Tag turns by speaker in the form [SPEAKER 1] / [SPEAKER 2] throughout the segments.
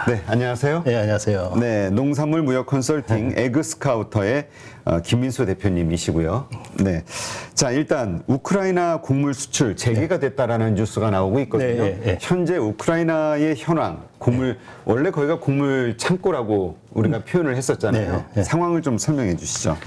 [SPEAKER 1] 네, 안녕하세요.
[SPEAKER 2] 네, 안녕하세요.
[SPEAKER 1] 네, 농산물 무역 컨설팅 에그스카우터의 김민수 대표님이시고요. 네. 자, 일단 우크라이나 곡물 수출 재개가 됐다라는 뉴스가 나오고 있거든요. 현재 우크라이나의 현황, 곡물 원래 거기가 곡물 창고라고 우리가 표현을 했었잖아요. 상황을 좀 설명해 주시죠.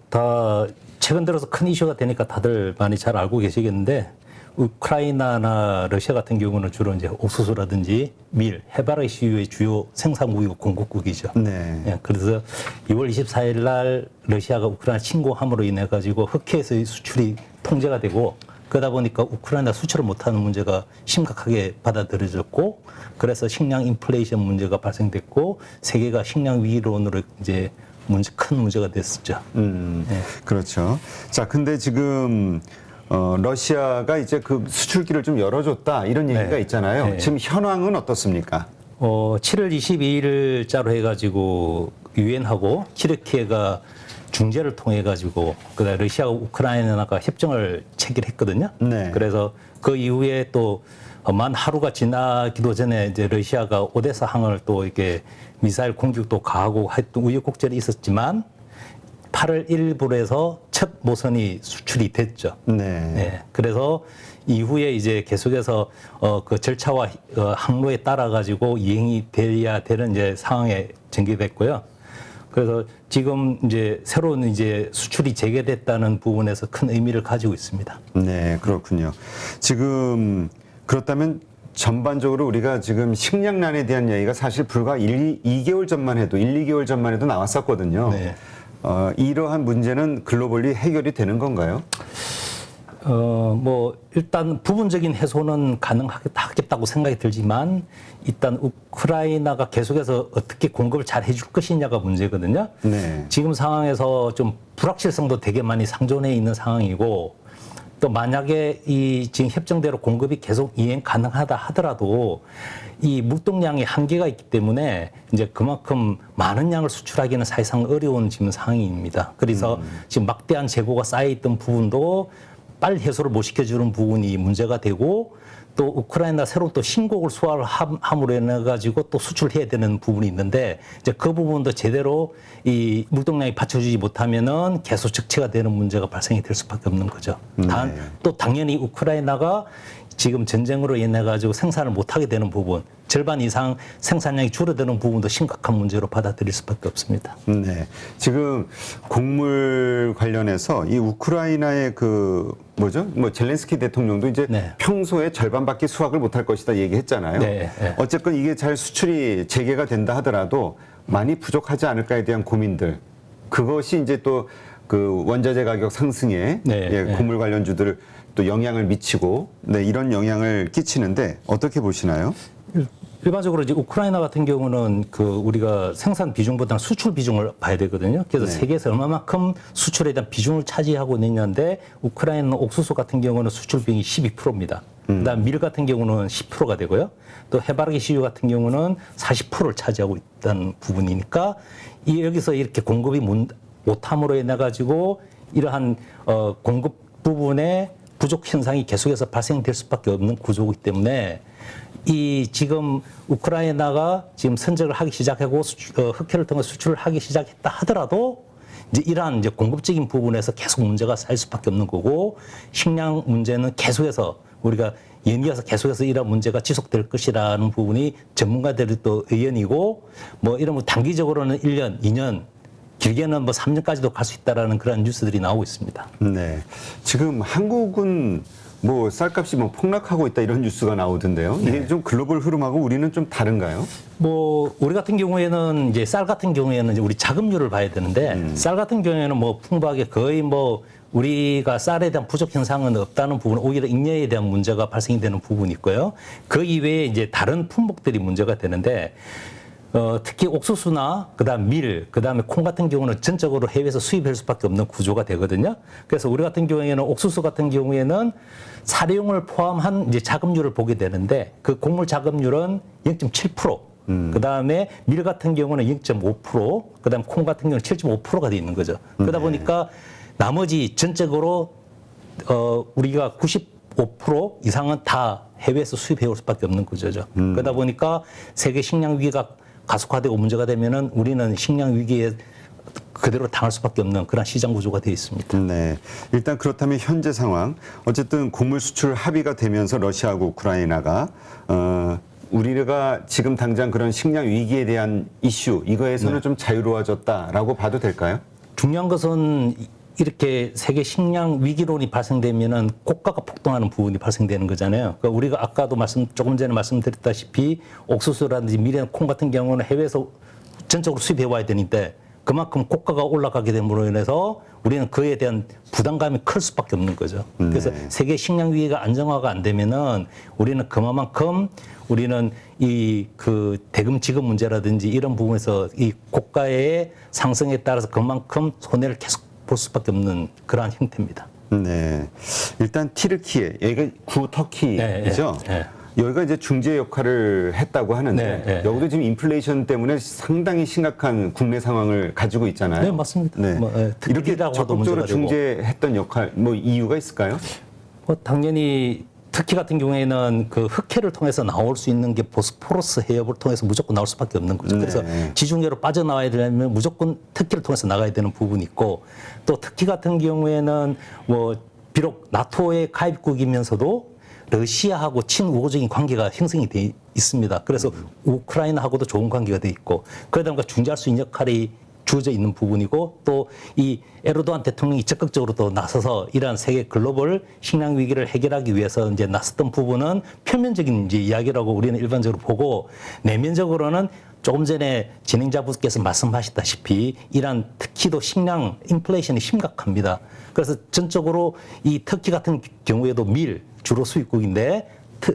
[SPEAKER 2] 다 최근 들어서 큰 이슈가 되니까 다들 많이 잘 알고 계시겠는데 우크라이나나 러시아 같은 경우는 주로 이제 옥수수라든지 밀, 해바라기 씨유의 주요 생산국이고 공급국이죠.
[SPEAKER 1] 네.
[SPEAKER 2] 그래서 2월 24일 날 러시아가 우크라이나 침공함으로 인해 가지고 흑해에서의 수출이 통제가 되고 그러다 보니까 우크라이나 수출을 못하는 문제가 심각하게 받아들여졌고 그래서 식량 인플레이션 문제가 발생됐고 세계가 식량 위기론으로 이제 큰 문제가 됐었죠.
[SPEAKER 1] 그렇죠. 자, 근데 지금 러시아가 이제 그 수출기를 좀 열어줬다 이런 얘기가 있잖아요. 지금 현황은 어떻습니까?
[SPEAKER 2] 7월 22일자로 해가지고 유엔하고 튀르키예가 중재를 통해 가지고 그다음 러시아와 우크라이나가 협정을 체결했거든요.
[SPEAKER 1] 네.
[SPEAKER 2] 그래서 그 이후에 또 만 하루가 지나기도 전에 이제 러시아가 오데사 항을 또 이렇게 미사일 공격도 가하고 했던 우여곡절이 있었지만 8월 1일부로 첫 모선이 수출이 됐죠.
[SPEAKER 1] 네.
[SPEAKER 2] 그래서 이후에 이제 계속해서 그 절차와 항로에 따라 가지고 이행이 돼야 되는 이제 상황에 전개됐고요. 그래서 지금 이제 새로운 이제 수출이 재개됐다는 부분에서 큰 의미를 가지고 있습니다.
[SPEAKER 1] 네, 그렇군요. 지금 그렇다면 전반적으로 우리가 지금 식량난에 대한 이야기가 사실 불과 2개월 전만 해도 2개월 전만 해도 나왔었거든요.
[SPEAKER 2] 네.
[SPEAKER 1] 이러한 문제는 글로벌리 해결이 되는 건가요?
[SPEAKER 2] 일단 부분적인 해소는 가능하겠다고 생각이 들지만 일단 우크라이나가 계속해서 어떻게 공급을 잘 해줄 것이냐가 문제거든요.
[SPEAKER 1] 네.
[SPEAKER 2] 지금 상황에서 좀 불확실성도 되게 많이 상존해 있는 상황이고 또 만약에 이 지금 협정대로 공급이 계속 이행 가능하다 하더라도 이 물동량이 한계가 있기 때문에 이제 그만큼 많은 양을 수출하기는 사실상 어려운 지금 상황입니다. 그래서 지금 막대한 재고가 쌓여있던 부분도 빨리 해소를 못 시켜주는 부분이 문제가 되고 또 우크라이나 새로 또 신곡을 수화를 함으로 인해 가지고 또 수출해야 되는 부분이 있는데 이제 그 부분도 제대로 이 물동량이 받쳐주지 못하면은 계속 적체가 되는 문제가 발생이 될 수밖에 없는 거죠. 또 당연히 우크라이나가 지금 전쟁으로 인해 가지고 생산을 못하게 되는 부분, 절반 이상 생산량이 줄어드는 부분도 심각한 문제로 받아들일 수밖에 없습니다.
[SPEAKER 1] 네, 지금 곡물 관련해서 이 우크라이나의 젤렌스키 대통령도 이제 평소에 절반밖에 수확을 못할 것이다 얘기했잖아요. 어쨌건 이게 잘 수출이 재개가 된다 하더라도 많이 부족하지 않을까에 대한 고민들, 그것이 이제 또 그 원자재 가격 상승에 곡물 관련주들 또 영향을 미치고 이런 영향을 끼치는데 어떻게 보시나요?
[SPEAKER 2] 일반적으로 이제 우크라이나 같은 경우는 그 우리가 생산 비중보다는 수출 비중을 봐야 되거든요. 그래서 세계에서 얼마만큼 수출에 대한 비중을 차지하고 있느냐인데 우크라이나는 옥수수 같은 경우는 수출 비중이 12%입니다. 그다음 밀 같은 경우는 10%가 되고요. 또 해바라기 씨유 같은 경우는 40%를 차지하고 있다는 부분이니까 여기서 이렇게 공급이 못함으로 인해 가지고 이러한 공급 부분에 부족 현상이 계속해서 발생될 수밖에 없는 구조이기 때문에 이 지금 우크라이나가 지금 선적을 하기 시작하고 흑해를 통해 수출을 하기 시작했다 하더라도 이제 이러한 이제 공급적인 부분에서 계속 문제가 쌓일 수밖에 없는 거고 식량 문제는 계속해서 우리가 연이어서 계속해서 이런 문제가 지속될 것이라는 부분이 전문가들이 또 의견이고 이런 단기적으로는 1년, 2년 길게는 3년까지도 갈 수 있다라는 그런 뉴스들이 나오고 있습니다.
[SPEAKER 1] 네. 지금 한국은 쌀값이 폭락하고 있다 이런 뉴스가 나오던데요. 이게 좀 글로벌 흐름하고 우리는 좀 다른가요?
[SPEAKER 2] 우리 같은 경우에는 이제 쌀 같은 경우에는 이제 우리 자급률을 봐야 되는데 쌀 같은 경우에는 풍부하게 거의 우리가 쌀에 대한 부족 현상은 없다는 부분, 오히려 잉여에 대한 문제가 발생이 되는 부분이 있고요. 그 이외에 이제 다른 품목들이 문제가 되는데 특히 옥수수나 그다음 밀, 그다음에 콩 같은 경우는 전적으로 해외에서 수입할 수밖에 없는 구조가 되거든요. 그래서 우리 같은 경우에는 옥수수 같은 경우에는 사료용을 포함한 이제 자급률을 보게 되는데 그 곡물 자급률은 0.7%. 그다음에 밀 같은 경우는 0.5%, 그다음 콩 같은 경우는 7.5%가 돼 있는 거죠. 그러다 보니까 나머지 전적으로 우리가 95% 이상은 다 해외에서 수입해 올 수밖에 없는 구조죠. 그러다 보니까 세계 식량 위기가 가속화되고 문제가 되면은 우리는 식량 위기에 그대로 당할 수밖에 없는 그런 시장 구조가 되어 있습니다.
[SPEAKER 1] 네. 일단 그렇다면 현재 상황, 어쨌든 곡물 수출 합의가 되면서 러시아하고 우크라이나가 우리가 지금 당장 그런 식량 위기에 대한 이슈 이거에서는 좀 자유로워졌다라고 봐도 될까요?
[SPEAKER 2] 중요한 것은 이렇게 세계 식량 위기론이 발생되면은 고가가 폭등하는 부분이 발생되는 거잖아요. 그러니까 우리가 아까도 조금 전에 말씀드렸다시피 옥수수라든지 미래 콩 같은 경우는 해외에서 전적으로 수입해 와야 되는데 그만큼 고가가 올라가게 됨으로 인해서 우리는 그에 대한 부담감이 클 수밖에 없는 거죠. 그래서 세계 식량 위기가 안정화가 안 되면은 우리는 그만큼 우리는 이 그 대금 지급 문제라든지 이런 부분에서 이 고가의 상승에 따라서 그만큼 손해를 계속 볼 수밖에 없는 그러한 형태입니다.
[SPEAKER 1] 네. 일단 티르키예, 여기가 구 터키죠. 여기가 이제 중재 역할을 했다고 하는데 여기도 지금 인플레이션 때문에 상당히 심각한 국내 상황을 가지고 있잖아요.
[SPEAKER 2] 네, 맞습니다.
[SPEAKER 1] 네. 이렇게 적극적으로 중재했던 역할, 뭐 이유가 있을까요?
[SPEAKER 2] 당연히 터키 같은 경우에는 그 흑해를 통해서 나올 수 있는 게 보스포러스 해협을 통해서 무조건 나올 수밖에 없는 거죠. 그래서 지중해로 빠져나와야 되려면 무조건 터키를 통해서 나가야 되는 부분이 있고 또 터키 같은 경우에는 뭐 비록 나토의 가입국이면서도 러시아하고 친우호적인 관계가 형성이 돼 있습니다. 그래서 우크라이나하고도 좋은 관계가 돼 있고 그러다 보니까 중재할 수 있는 역할이 주어져 있는 부분이고 또 이 에르도안 대통령이 적극적으로 또 나서서 이러한 세계 글로벌 식량 위기를 해결하기 위해서 이제 나섰던 부분은 표면적인 이제 이야기라고 우리는 일반적으로 보고 내면적으로는 조금 전에 진행자분께서 말씀하셨다시피 이란 특히도 식량 인플레이션이 심각합니다. 그래서 전적으로 이 터키 같은 경우에도 밀 주로 수입국인데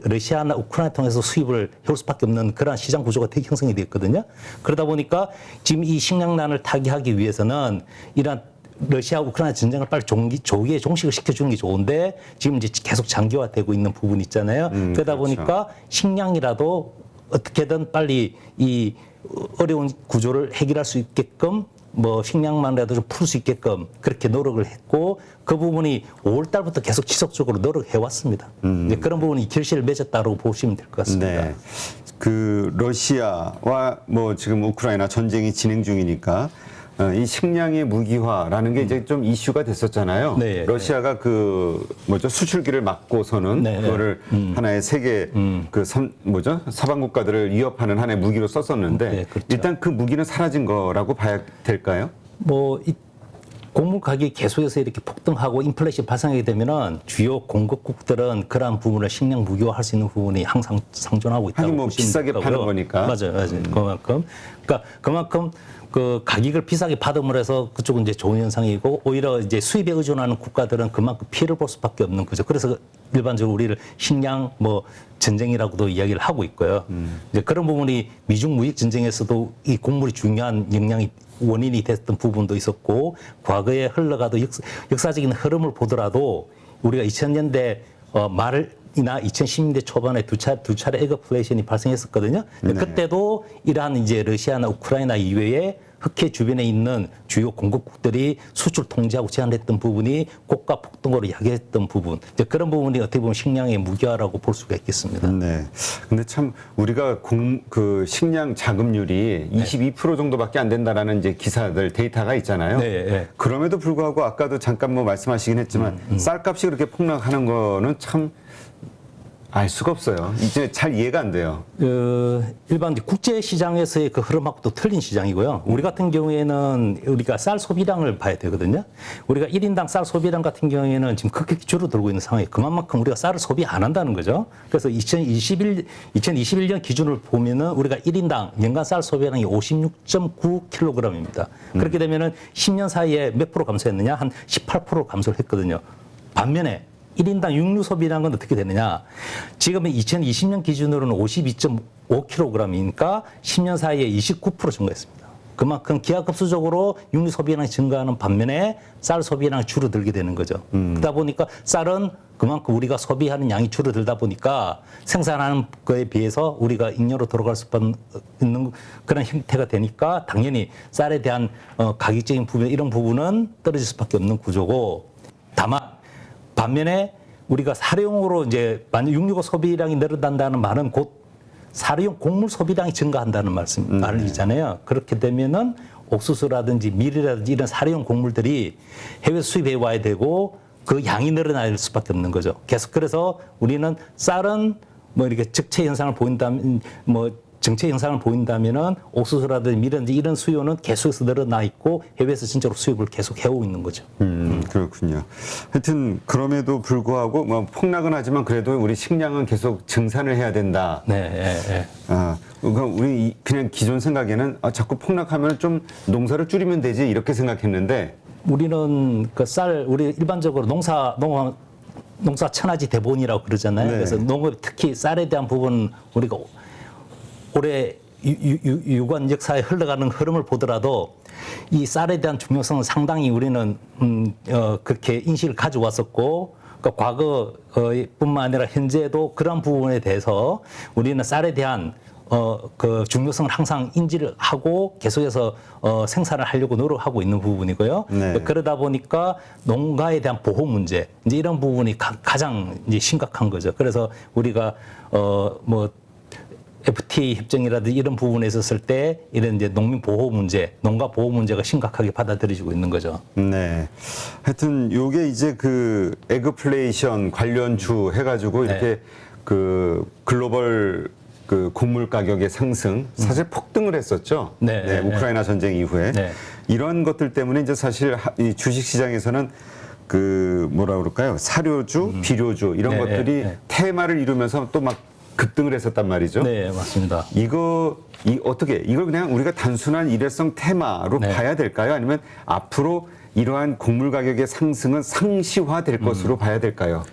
[SPEAKER 2] 러시아나 우크라이나 통해서 수입을 해올 수밖에 없는 그러한 시장 구조가 되게 형성이 되어 있거든요. 그러다 보니까 지금 이 식량난을 타개하기 위해서는 이런 러시아 우크라이나 전쟁을 빨리 조기에 종식을 시켜주는 게 좋은데 지금 이제 계속 장기화되고 있는 부분이 있잖아요. 그러다 보니까 식량이라도 어떻게든 빨리 이 어려운 구조를 해결할 수 있게끔 뭐 식량만이라도 좀 풀 수 있게끔 그렇게 노력을 했고 그 부분이 5월 달부터 계속 지속적으로 노력해 왔습니다. 그런 부분이 결실을 맺었다고 보시면 될 것 같습니다.
[SPEAKER 1] 네. 그 러시아와 뭐 지금 우크라이나 전쟁이 진행 중이니까 이 식량의 무기화라는 게 이제 좀 이슈가 됐었잖아요.
[SPEAKER 2] 네,
[SPEAKER 1] 러시아가 그 뭐죠 수출기를 막고서는 그거를 하나의 세계 그 서방 국가들을 위협하는 하나의 무기로 썼었는데
[SPEAKER 2] 그렇죠.
[SPEAKER 1] 일단 그 무기는 사라진 거라고 봐야 될까요?
[SPEAKER 2] 뭐 이 곡물 가격이 계속해서 이렇게 폭등하고 인플레이션 발생하게 되면은 주요 공급국들은 그러한 부분을 식량 무기화할 수 있는 부분이 항상 상존하고 있다고
[SPEAKER 1] 하긴 뭐
[SPEAKER 2] 보시면
[SPEAKER 1] 비싸게
[SPEAKER 2] 되고요.
[SPEAKER 1] 파는 거니까.
[SPEAKER 2] 맞아요. 그만큼 그 가격을 비싸게 받음으로 해서 그쪽은 이제 좋은 현상이고 오히려 이제 수입에 의존하는 국가들은 그만큼 피해를 볼 수밖에 없는 거죠. 그래서 일반적으로 우리를 식량 뭐 전쟁이라고도 이야기를 하고 있고요. 이제 그런 부분이 미중 무역 전쟁에서도 이 곡물이 중요한 원인이 됐던 부분도 있었고 과거에 흘러가도 역사적인 흐름을 보더라도 우리가 2000년대 말이나 2010년대 초반에 두 차례 에그플레이션이 발생했었거든요. 그때도 이러한 이제 러시아나 우크라이나 이외에 흑해 주변에 있는 주요 공급국들이 수출 통제하고 제한했던 부분이 고가 폭등으로 야기했던 부분. 이제 그런 부분이 어떻게 보면 식량의 무기화라고 볼 수가 있겠습니다.
[SPEAKER 1] 네. 근데 참 우리가 그 식량 자급률이 22% 정도밖에 안 된다라는 이제 기사들 데이터가 있잖아요. 그럼에도 불구하고 아까도 잠깐 뭐 말씀하시긴 했지만 쌀값이 그렇게 폭락하는 거는 참 알 수가 없어요. 이제 잘 이해가 안 돼요.
[SPEAKER 2] 일반 국제 시장에서의 그 흐름하고도 틀린 시장이고요. 우리 같은 경우에는 우리가 쌀 소비량을 봐야 되거든요. 우리가 1인당 쌀 소비량 같은 경우에는 지금 급격히 줄어들고 있는 상황이에요. 그만큼 우리가 쌀을 소비 안 한다는 거죠. 그래서 2021년 기준을 보면은 우리가 1인당 연간 쌀 소비량이 56.9kg입니다. 그렇게 되면은 10년 사이에 몇 프로 감소했느냐? 한 18% 감소를 했거든요. 반면에 1인당 육류 소비라는 건 어떻게 되느냐. 지금은 2020년 기준으로는 52.5kg이니까 10년 사이에 29% 증가했습니다. 그만큼 기하급수적으로 육류 소비량이 증가하는 반면에 쌀 소비량이 줄어들게 되는 거죠. 그러다 보니까 쌀은 그만큼 우리가 소비하는 양이 줄어들다 보니까 생산하는 거에 비해서 우리가 잉여로 돌아갈 수 있는 그런 형태가 되니까 당연히 쌀에 대한 가격적인 부분 이런 부분은 떨어질 수밖에 없는 구조고 다만 반면에 우리가 사료용으로 이제 만약 665 소비량이 늘어난다는 말은 곧 사료용 곡물 소비량이 증가한다는 말이잖아요. 그렇게 되면은 옥수수라든지 밀이라든지 이런 사료용 곡물들이 해외 수입해 와야 되고 그 양이 늘어날 수밖에 없는 거죠. 계속 그래서 우리는 쌀은 뭐 이렇게 적체 현상을 보인다면 정체 현상을 보인다면은 옥수수라든지 밀이라든지 이런 수요는 계속해서 늘어나 있고 해외에서 진짜로 수입을 계속 해오고 있는 거죠.
[SPEAKER 1] 그렇군요. 하여튼 그럼에도 불구하고 뭐 폭락은 하지만 그래도 우리 식량은 계속 증산을 해야 된다.
[SPEAKER 2] 네.
[SPEAKER 1] 그러니까 우리 그냥 기존 생각에는 자꾸 폭락하면 좀 농사를 줄이면 되지 이렇게 생각했는데
[SPEAKER 2] 우리는 그 우리 일반적으로 농사 천하지 대본이라고 그러잖아요.
[SPEAKER 1] 네.
[SPEAKER 2] 그래서 농업 특히 쌀에 대한 부분 우리가 올해 유관 역사에 흘러가는 흐름을 보더라도 이 쌀에 대한 중요성은 상당히 우리는 그렇게 인식을 가져왔었고 그러니까 과거뿐만 아니라 현재도 그런 부분에 대해서 우리는 쌀에 대한 그 중요성을 항상 인지를 하고 계속해서 생산을 하려고 노력하고 있는 부분이고요.
[SPEAKER 1] 네.
[SPEAKER 2] 그러다 보니까 농가에 대한 보호 문제 이제 이런 부분이 가장 이제 심각한 거죠. 그래서 우리가 FTA 협정이라든지 이런 부분에 있었을 때 이런 이제 농민 보호 문제, 농가 보호 문제가 심각하게 받아들여지고 있는 거죠.
[SPEAKER 1] 네. 하여튼 요게 이제 그 에그플레이션 관련주 해가지고 이렇게 그 글로벌 그 곡물 가격의 상승 사실 폭등을 했었죠.
[SPEAKER 2] 네.
[SPEAKER 1] 우크라이나 전쟁 이후에 이런 것들 때문에 이제 사실 이 주식 시장에서는 그 뭐라 그럴까요? 사료주, 비료주 이런 것들이 테마를 이루면서 또 막 급등을 했었단 말이죠.
[SPEAKER 2] 네, 맞습니다.
[SPEAKER 1] 이걸 그냥 우리가 단순한 일회성 테마로 봐야 될까요? 아니면 앞으로 이러한 곡물 가격의 상승은 상시화될 것으로 봐야 될까요?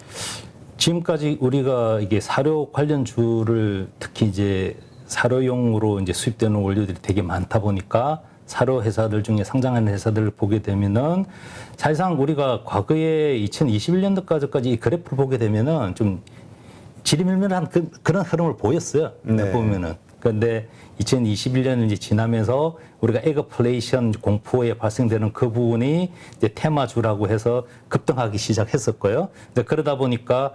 [SPEAKER 2] 지금까지 우리가 이게 사료 관련주를 특히 이제 사료용으로 이제 수입되는 원료들이 되게 많다 보니까 사료 회사들 중에 상장하는 회사들을 보게 되면은 사실상 우리가 과거에 2021년도까지 이 그래프를 보게 되면은 좀 지리밀밀한 그런 흐름을 보였어요. 보면은. 그런데 2021년 이제 지나면서 우리가 에그플레이션 공포에 발생되는 그 부분이 이제 테마주라고 해서 급등하기 시작했었고요. 그러다 보니까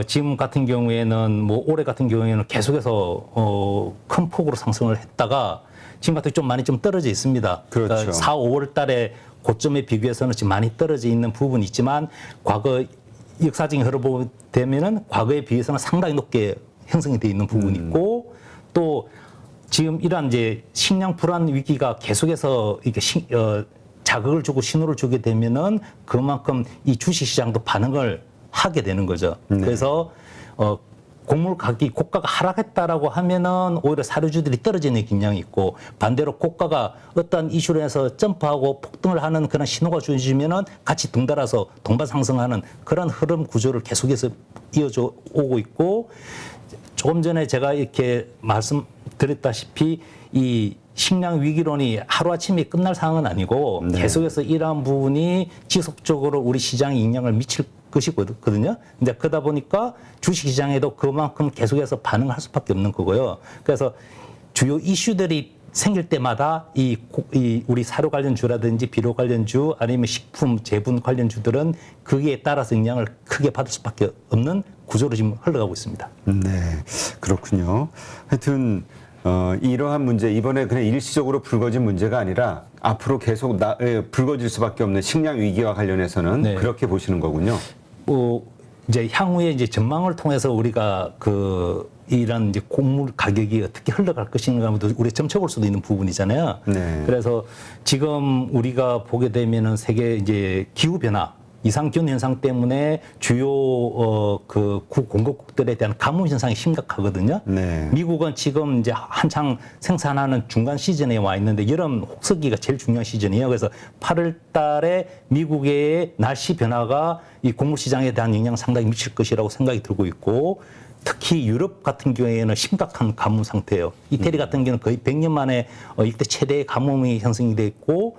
[SPEAKER 2] 지금 같은 경우에는 뭐 올해 같은 경우에는 계속해서 큰 폭으로 상승을 했다가 지금 같은 좀 많이 좀 떨어져 있습니다.
[SPEAKER 1] 그렇죠.
[SPEAKER 2] 그러니까 4, 5월 달에 고점에 비교해서는 지금 많이 떨어져 있는 부분이 있지만 과거 역사적인 흐름을 보게 되면은 과거에 비해서는 상당히 높게 형성이 되어 있는 부분이 있고 또 지금 이러한 이제 식량 불안 위기가 계속해서 이렇게 자극을 주고 신호를 주게 되면은 그만큼 이 주식 시장도 반응을 하게 되는 거죠. 그래서 곡물 가격이 고가가 하락했다라고 하면은 오히려 사료주들이 떨어지는 경향이 있고 반대로 고가가 어떤 이슈로 해서 점프하고 폭등을 하는 그런 신호가 주어지면은 같이 덩달아서 동반 상승하는 그런 흐름 구조를 계속해서 이어져 오고 있고 조금 전에 제가 이렇게 말씀드렸다시피 이 식량 위기론이 하루아침에 끝날 상황은 아니고 계속해서 이러한 부분이 지속적으로 우리 시장에 영향을 미칠 것이거든요. 근데 그러다 보니까 주식시장에도 그만큼 계속해서 반응할 수밖에 없는 거고요. 그래서 주요 이슈들이 생길 때마다 이 우리 사료 관련주라든지 비료 관련주 아니면 식품 제분 관련주들은 거기에 따라서 영향을 크게 받을 수밖에 없는 구조로 지금 흘러가고 있습니다.
[SPEAKER 1] 네, 그렇군요. 하여튼 이러한 문제 이번에 그냥 일시적으로 불거진 문제가 아니라 앞으로 계속 불거질 수밖에 없는 식량 위기와 관련해서는 그렇게 보시는 거군요.
[SPEAKER 2] 이제 향후에 이제 전망을 통해서 우리가 이런 이제 곡물 가격이 어떻게 흘러갈 것인가도 우리 점쳐볼 수도 있는 부분이잖아요. 그래서 지금 우리가 보게 되면은 세계 이제 기후 변화, 이상 기온 현상 때문에 주요 공급국들에 대한 가뭄 현상이 심각하거든요. 미국은 지금 이제 한창 생산하는 중간 시즌에 와 있는데 여름 혹서기가 제일 중요한 시즌이에요. 그래서 8월 달에 미국의 날씨 변화가 이 곡물 시장에 대한 영향을 상당히 미칠 것이라고 생각이 들고 있고 특히 유럽 같은 경우에는 심각한 가뭄 상태예요. 이태리 같은 경우는 거의 100년 만에 이때 최대의 가뭄이 형성이 돼 있고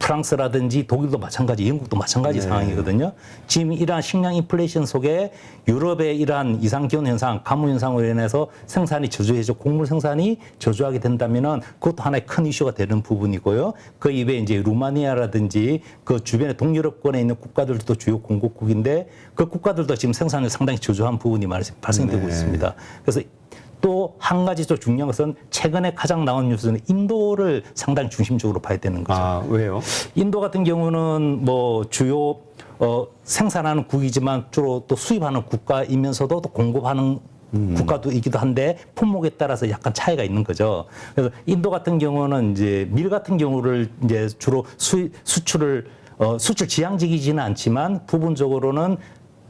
[SPEAKER 2] 프랑스라든지 독일도 마찬가지, 영국도 마찬가지 상황이거든요. 지금 이러한 식량 인플레이션 속에 유럽의 이러한 이상기온 현상, 가뭄 현상으로 인해서 생산이 저조해져 곡물 생산이 저조하게 된다면은 그것도 하나의 큰 이슈가 되는 부분이고요. 그 이외에 이제 루마니아라든지 그 주변의 동유럽권에 있는 국가들도 주요 공급국인데 그 국가들도 지금 생산이 상당히 저조한 부분이 발생되고 있습니다. 그래서 또 한 가지 또 중요한 것은 최근에 가장 나온 뉴스는 인도를 상당히 중심적으로 봐야 되는 거죠.
[SPEAKER 1] 아, 왜요?
[SPEAKER 2] 인도 같은 경우는 뭐 주요 생산하는 국이지만 주로 또 수입하는 국가이면서도 또 공급하는 국가도이기도 한데 품목에 따라서 약간 차이가 있는 거죠. 그래서 인도 같은 경우는 이제 밀 같은 경우를 이제 주로 수출 지향적이지는 않지만 부분적으로는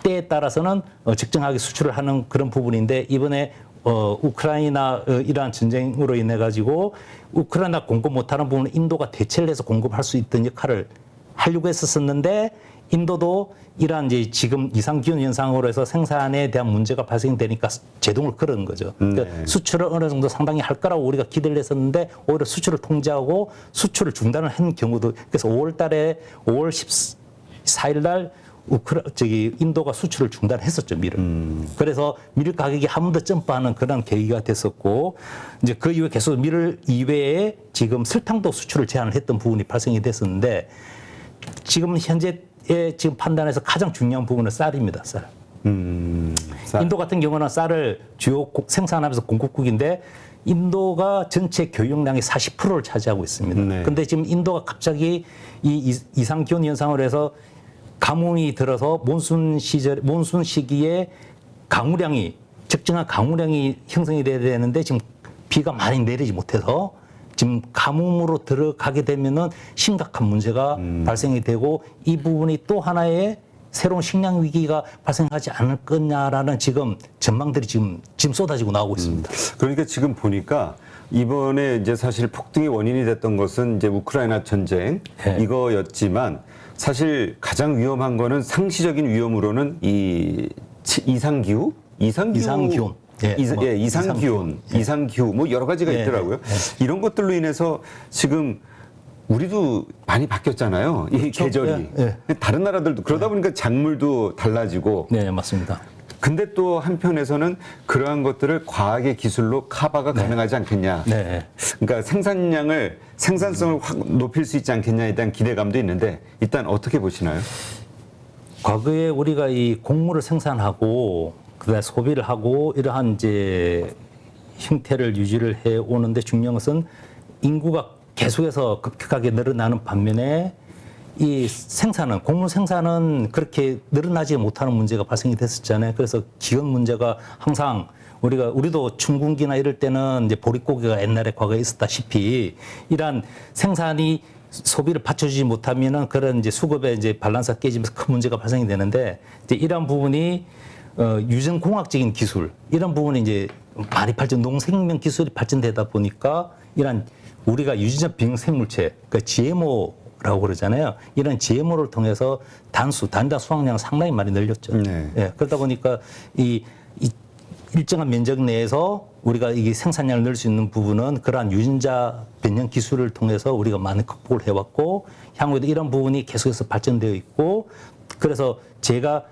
[SPEAKER 2] 때에 따라서는 적정하게 수출을 하는 그런 부분인데 이번에 우크라이나 이러한 전쟁으로 인해 가지고 우크라이나 공급 못하는 부분은 인도가 대체를 해서 공급할 수 있던 역할을 하려고 했었는데 인도도 이러한 이제 지금 이상기온 현상으로 해서 생산에 대한 문제가 발생되니까 제동을 걸은 거죠. 그러니까 수출을 어느 정도 상당히 할 거라고 우리가 기대를 했었는데 오히려 수출을 통제하고 수출을 중단을 한 경우도 그래서 5월 14일 날 인도가 수출을 중단했었죠, 밀을. 그래서 밀 가격이 한 번 더 점프하는 그런 계기가 됐었고, 이제 그 이후에 계속 밀 이외에 지금 설탕도 수출을 제한을 했던 부분이 발생이 됐었는데, 지금 현재의 지금 판단에서 가장 중요한 부분은 쌀입니다, 쌀. 인도 같은 경우는 쌀을 주요 생산하면서 공급국인데, 인도가 전체 교역량의 40%를 차지하고 있습니다.
[SPEAKER 1] 네.
[SPEAKER 2] 근데 지금 인도가 갑자기 이 이상기온 현상으로 해서 가뭄이 들어서 몬순 시기에 적정한 강우량이 형성이 돼야 되는데 지금 비가 많이 내리지 못해서 지금 가뭄으로 들어가게 되면은 심각한 문제가 발생이 되고 이 부분이 또 하나의 새로운 식량 위기가 발생하지 않을 거냐라는 지금 전망들이 지금 쏟아지고 나오고 있습니다.
[SPEAKER 1] 그러니까 지금 보니까 이번에 이제 사실 폭등의 원인이 됐던 것은 이제 우크라이나 전쟁 이거였지만 사실 가장 위험한 거는 상시적인 위험으로는 이 이상기온. 이상기후 뭐 여러 가지가 있더라고요. 이런 것들로 인해서 지금 우리도 많이 바뀌었잖아요. 이 계절이. 다른 나라들도 그러다 보니까 작물도 달라지고.
[SPEAKER 2] 네, 맞습니다.
[SPEAKER 1] 근데 또 한편에서는 그러한 것들을 과학의 기술로 커버가 가능하지 않겠냐. 그러니까 생산성을 확 높일 수 있지 않겠냐에 대한 기대감도 있는데 일단 어떻게 보시나요?
[SPEAKER 2] 과거에 우리가 이 곡물을 생산하고 그다음에 소비를 하고 이러한 이제 형태를 유지를 해 오는데 중요한 것은 인구가 계속해서 급격하게 늘어나는 반면에 이 곡물 생산은 그렇게 늘어나지 못하는 문제가 발생이 됐었잖아요. 그래서 기온 문제가 항상 우리도 춘궁기나 이럴 때는 이제 보릿고개가 옛날에 과거에 있었다시피 이러한 생산이 소비를 받쳐주지 못하면은 그런 이제 수급의 이제 밸런스가 깨지면서 큰 문제가 발생이 되는데 이제 이러한 부분이 유전공학적인 기술 이런 부분이 이제 많이 농생명 기술이 발전되다 보니까 이런 우리가 유전자 병생물체 그러니까 GMO라고 그러잖아요. 이런 GMO를 통해서 단위당 수확량을 상당히 많이 늘렸죠. 그러다 보니까 이 일정한 면적 내에서 우리가 이 생산량을 늘릴 수 있는 부분은 그러한 유전자 변형 기술을 통해서 우리가 많이 극복을 해왔고 향후에도 이런 부분이 계속해서 발전되어 있고 그래서 제가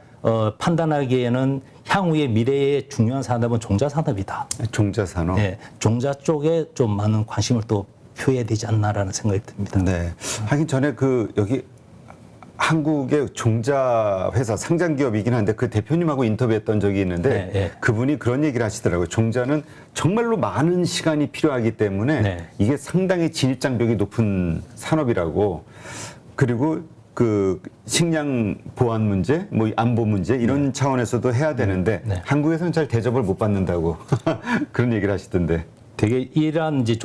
[SPEAKER 2] 판단하기에는 향후의 미래의 중요한 산업은 종자 산업이다.
[SPEAKER 1] 종자 산업.
[SPEAKER 2] 종자 쪽에 좀 많은 관심을 또 표해야 되지 않나라는 생각이 듭니다.
[SPEAKER 1] 하긴 전에 여기 한국의 종자 회사 상장 기업이긴 한데 그 대표님하고 인터뷰했던 적이 있는데 그분이 그런 얘기를 하시더라고요. 종자는 정말로 많은 시간이 필요하기 때문에 이게 상당히 진입장벽이 높은 산업이라고 그리고 그 식량 보안 문제, 뭐 안보 문제 이런 차원에서도 해야 되는데 한국에서는 잘 대접을 못 받는다고 그런 얘기를 하시던데.
[SPEAKER 2] 되게 이러한 이제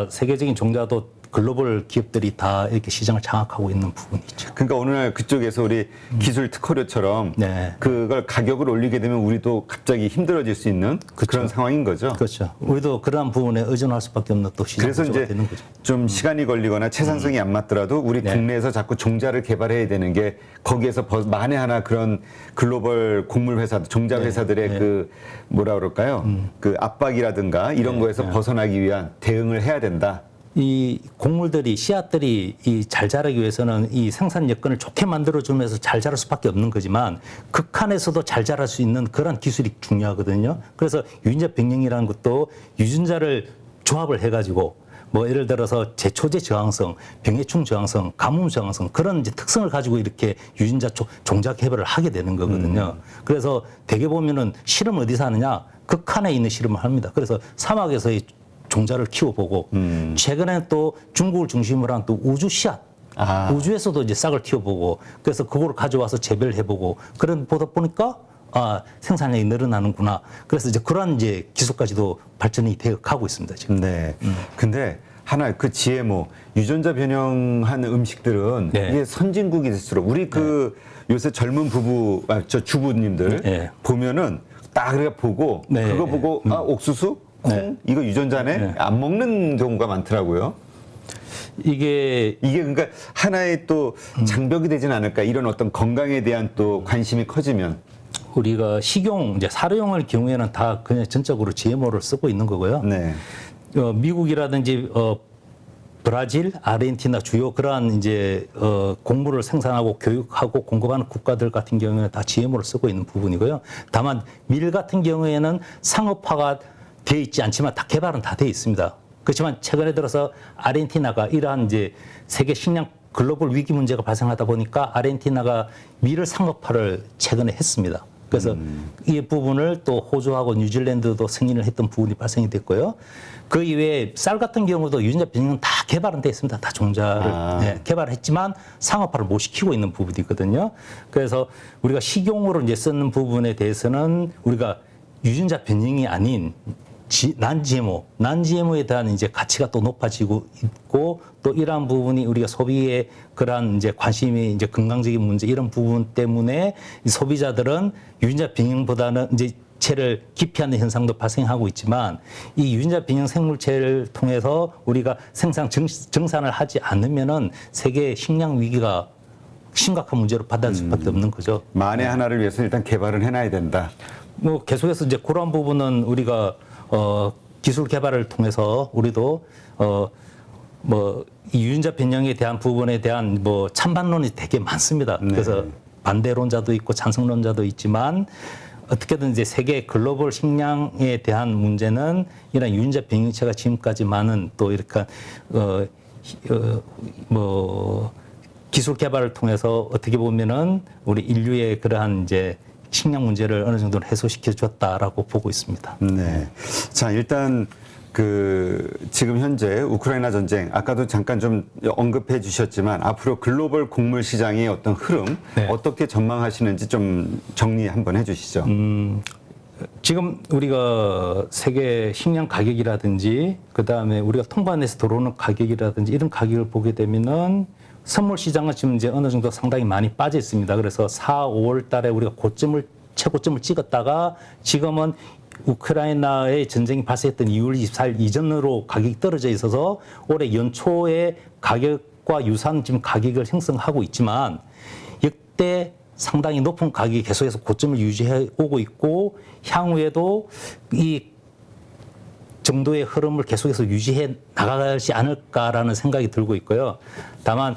[SPEAKER 2] 세계적인 종자도 글로벌 기업들이 다 이렇게 시장을 장악하고 있는 부분이 있죠.
[SPEAKER 1] 그러니까 어느 날 그쪽에서 우리 기술 특허료처럼 그걸 가격을 올리게 되면 우리도 갑자기 힘들어질 수 있는 그런 상황인 거죠.
[SPEAKER 2] 그렇죠. 우리도 그러한 부분에 의존할 수밖에 없는 또 시장 구조가 되는 거죠.
[SPEAKER 1] 좀 시간이 걸리거나 채산성이 안 맞더라도 우리 국내에서 자꾸 종자를 개발해야 되는 게 거기에서 만에 하나 그런 글로벌 곡물 회사, 종자 회사들의 그 뭐라 그럴까요? 그 압박이라든가 이런 거에서 벗어나기 위한 대응을 해야 된다.
[SPEAKER 2] 이 곡물들이 씨앗들이 이 잘 자라기 위해서는 이 생산 여건을 좋게 만들어주면서 잘 자랄 수밖에 없는 거지만 극한에서도 잘 자랄 수 있는 그런 기술이 중요하거든요. 그래서 유전자 변형이라는 것도 유전자를 조합을 해가지고 뭐 예를 들어서 제초제 저항성, 병해충 저항성, 가뭄 저항성 그런 이제 특성을 가지고 이렇게 유전자 종자 개발을 하게 되는 거거든요. 그래서 대개 보면은 실험 어디서 하느냐? 극한에 있는 실험을 합니다. 그래서 사막에서의 종자를 키워보고 최근에 또 중국을 중심으로 한 또 우주 씨앗 우주에서도 이제 싹을 키워보고 그래서 그걸 가져와서 재배를 해보고 그런 보다 보니까 생산량이 늘어나는구나. 그래서 이제 그런 이제 기술까지도 발전이 되어 가고 있습니다 지금.
[SPEAKER 1] 네. 근데 하나 그 GMO 유전자 변형한 음식들은
[SPEAKER 2] 네.
[SPEAKER 1] 이게 선진국일수록 우리 그 요새 젊은 부부 저 주부님들
[SPEAKER 2] 네.
[SPEAKER 1] 보면은 딱 그래 보고
[SPEAKER 2] 네.
[SPEAKER 1] 그거 보고 옥수수 콩
[SPEAKER 2] 네.
[SPEAKER 1] 이거 유전자네
[SPEAKER 2] 네.
[SPEAKER 1] 안 먹는 경우가 많더라고요.
[SPEAKER 2] 이게
[SPEAKER 1] 그러니까 하나의 또 장벽이 되진 않을까 이런 어떤 건강에 대한 또 관심이 커지면
[SPEAKER 2] 우리가 식용 이제 사료용의 경우에는 다 그냥 전적으로 GMO를 쓰고 있는 거고요.
[SPEAKER 1] 네.
[SPEAKER 2] 미국이라든지 브라질, 아르헨티나 주요 그러한 이제 곡물을 생산하고 교육하고 공급하는 국가들 같은 경우에는 다 GMO를 쓰고 있는 부분이고요. 다만 밀 같은 경우에는 상업화가 돼 있지 않지만 다 개발은 다 돼 있습니다. 그렇지만 최근에 들어서 아르헨티나가 이러한 이제 세계 식량 글로벌 위기 문제가 발생하다 보니까 아르헨티나가 밀을 상업화를 최근에 했습니다. 그래서 이 부분을 또 호주하고 뉴질랜드도 승인을 했던 부분이 발생이 됐고요. 그 이외에 쌀 같은 경우도 유전자 변형은 다 개발은 돼 있습니다. 다 종자를 개발했지만 상업화를 못 시키고 있는 부분이거든요. 그래서 우리가 식용으로 이제 쓰는 부분에 대해서는 우리가 유전자 변형이 아닌 난GMO에 대한 이제 가치가 또 높아지고 있고 또 이러한 부분이 우리가 소비에 그러한 이제 관심이 이제 건강적인 문제 이런 부분 때문에 소비자들은 유전자 변형보다는 이제 체를 기피하는 현상도 발생하고 있지만 이 유전자 변형 생물체를 통해서 우리가 정산을 하지 않으면은 세계 식량 위기가 심각한 문제로 받아들 수밖에 없는 거죠.
[SPEAKER 1] 만에 하나를 위해서 일단 개발은 해놔야 된다.
[SPEAKER 2] 뭐 계속해서 이제 그런 부분은 우리가 기술 개발을 통해서 우리도 뭐 이 유전자 변형에 대한 부분에 대한 뭐 찬반론이 되게 많습니다.
[SPEAKER 1] 네.
[SPEAKER 2] 그래서 반대론자도 있고 찬성론자도 있지만 어떻게든 이제 세계 글로벌 식량에 대한 문제는 이런 유전자 변형체가 지금까지 많은 또 이렇게 뭐 기술 개발을 통해서 어떻게 보면은 우리 인류의 그러한 이제 식량 문제를 어느 정도는 해소시켜 줬다라고 보고 있습니다.
[SPEAKER 1] 네. 자, 일단 지금 현재 우크라이나 전쟁 아까도 잠깐 좀 언급해 주셨지만 앞으로 글로벌 곡물 시장의 어떤 흐름
[SPEAKER 2] 네.
[SPEAKER 1] 어떻게 전망하시는지 좀 정리 한번 해 주시죠.
[SPEAKER 2] 지금 우리가 세계 식량 가격이라든지 그다음에 우리가 통관에서 들어오는 가격이라든지 이런 가격을 보게 되면은 선물 시장은 지금 이제 어느 정도 상당히 많이 빠져 있습니다. 그래서 4, 5월 달에 우리가 최고점을 찍었다가 지금은 우크라이나의 전쟁이 발생했던 2월 24일 이전으로 가격이 떨어져 있어서 올해 연초에 가격과 유사한 지금 가격을 형성하고 있지만 역대 상당히 높은 가격이 계속해서 고점을 유지해 오고 있고 향후에도 이 정도의 흐름을 계속해서 유지해 나가지 않을까라는 생각이 들고 있고요. 다만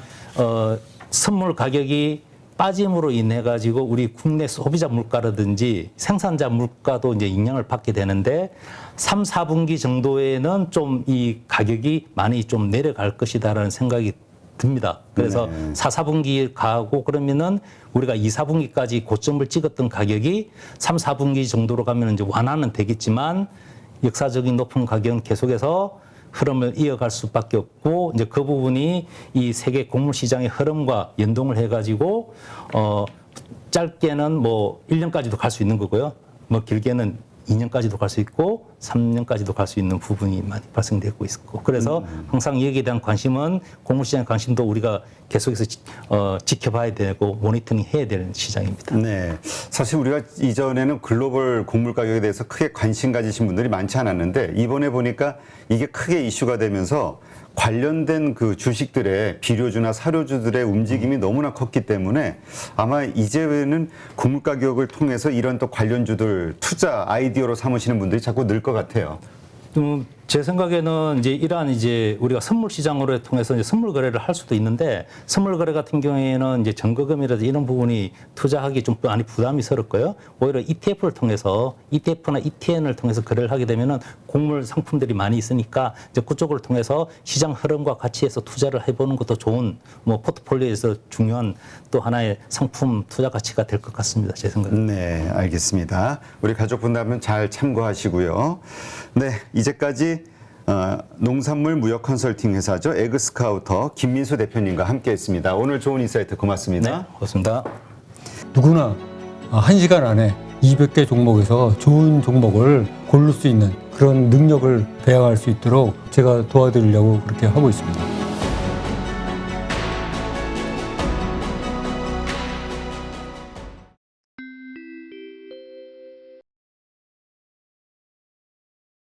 [SPEAKER 2] 선물 가격이 빠짐으로 인해 가지고 우리 국내 소비자 물가라든지 생산자 물가도 이제 영향을 받게 되는데 3, 4분기 정도에는 좀 이 가격이 많이 좀 내려갈 것이다라는 생각이 듭니다. 그래서
[SPEAKER 1] 네.
[SPEAKER 2] 4, 4분기 가고 그러면은 우리가 2, 4분기까지 고점을 찍었던 가격이 3, 4분기 정도로 가면 이제 완화는 되겠지만 역사적인 높은 가격은 계속해서 흐름을 이어갈 수밖에 없고 이제 그 부분이 이 세계 곡물 시장의 흐름과 연동을 해가지고 짧게는 뭐 1년까지도 갈 수 있는 거고요. 뭐 길게는 2년까지도 갈 수 있고 3년까지도 갈 수 있는 부분이 많이 발생되고 있고 그래서 항상 여기에 대한 관심은 곡물 시장의 관심도 우리가 계속해서 지켜봐야 되고 모니터링 해야 되는 시장입니다.
[SPEAKER 1] 네. 사실 우리가 이전에는 글로벌 곡물 가격에 대해서 크게 관심 가지신 분들이 많지 않았는데 이번에 보니까 이게 크게 이슈가 되면서 관련된 그 주식들의 비료주나 사료주들의 움직임이 너무나 컸기 때문에 아마 이제는 곡물 가격을 통해서 이런 또 관련주들 투자 아이디어로 삼으시는 분들이 자꾸 늘 것 같아요.
[SPEAKER 2] 제 생각에는 이제 이러한 이제 우리가 선물 시장으로 통해서 이제 선물 거래를 할 수도 있는데 선물 거래 같은 경우에는 이제 전거금이라든지 이런 부분이 투자하기 좀 많이 부담이 스럽고요. 오히려 ETF를 통해서 ETF나 ETN을 통해서 거래를 하게 되면은 곡물 상품들이 많이 있으니까 이제 그쪽을 통해서 시장 흐름과 같이 해서 투자를 해보는 것도 좋은 뭐 포트폴리오에서 중요한 또 하나의 상품 투자 가치가 될 것 같습니다. 제 생각에.
[SPEAKER 1] 네, 알겠습니다. 우리 가족분들은 잘 참고하시고요. 네, 이제까지 농산물 무역 컨설팅 회사죠. 에그스카우터 김민수 대표님과 함께했습니다. 오늘 좋은 인사이트 고맙습니다.
[SPEAKER 2] 네, 고맙습니다.
[SPEAKER 3] 누구나 1시간 안에 200개 종목에서 좋은 종목을 고를 수 있는 그런 능력을 배양할 수 있도록 제가 도와드리려고 그렇게 하고 있습니다.